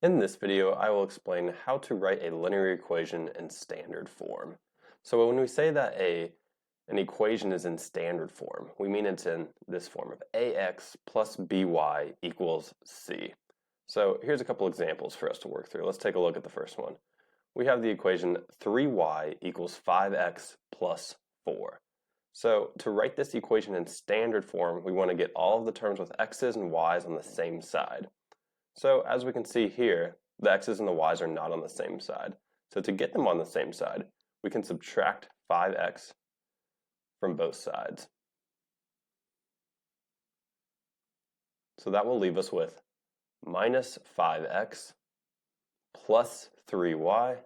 In this video, I will explain how to write a linear equation in standard form. So when we say that an equation is in standard form, we mean it's in this form of ax plus by equals c. So here's a couple examples for us to work through. Let's take a look at the first one. We have the equation 3y equals 5x plus 4. So to write this equation in standard form, we want to get all of the terms with x's and y's on the same side. So as we can see here, the x's and the y's are not on the same side. So to get them on the same side, we can subtract 5x from both sides. So that will leave us with minus 5x plus 3y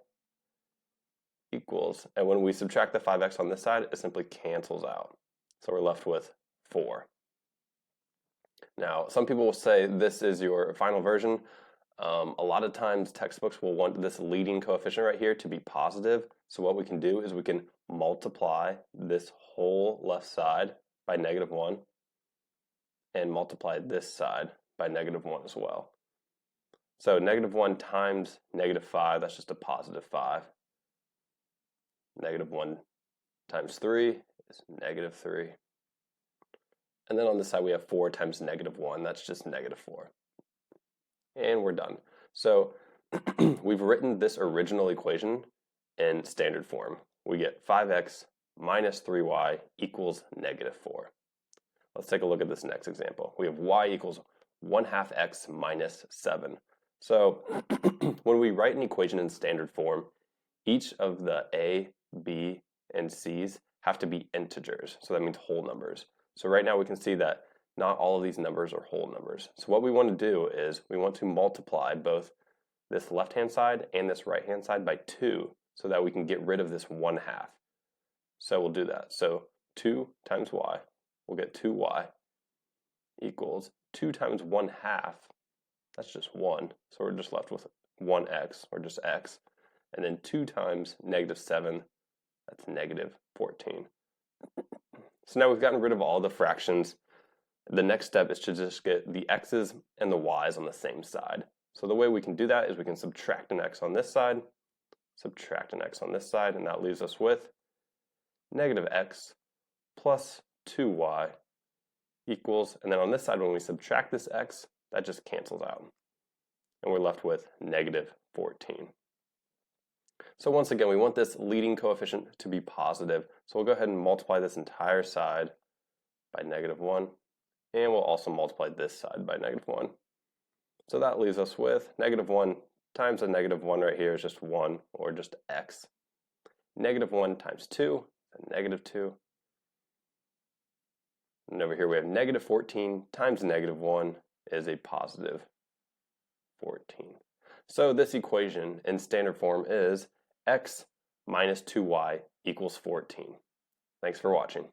equals, and when we subtract the 5x on this side, it simply cancels out. So we're left with 4. Now, some people will say this is your final version. A lot of times textbooks will want this leading coefficient right here to be positive. So what we can do is we can multiply this whole left side by -1 and multiply this side by -1 as well. So -1 times -5, that's just a positive 5. -1 times 3 is -3. And then on this side we have 4 times -1, that's just -4. And we're done. So we've written this original equation in standard form. We get 5x minus 3y equals -4. Let's take a look at this next example. We have y equals 1/2 x minus 7. So when we write an equation in standard form, each of the a, b, and c's have to be integers. So that means whole numbers. So right now we can see that not all of these numbers are whole numbers. So what we want to do is we want to multiply both this left-hand side and this right-hand side by 2 so that we can get rid of this 1/2. So we'll do that. So 2 times y, we'll get 2y equals 2 times 1/2. That's just 1. So we're just left with 1x, or just x. And then 2 times -7, that's -14. So now we've gotten rid of all the fractions. The next step is to just get the x's and the y's on the same side. So the way we can do that is we can subtract an x on this side, subtract an x on this side, and that leaves us with -x plus 2y equals, and then on this side when we subtract this x, that just cancels out. And we're left with -14. So once again, we want this leading coefficient to be positive. So we'll go ahead and multiply this entire side by -1. And we'll also multiply this side by -1. So that leaves us with -1 times a -1 right here is just 1, or just x. -1 times 2, -2. And over here we have -14 times -1 is a positive 14. So this equation in standard form is x minus 2y equals 14. Thanks for watching.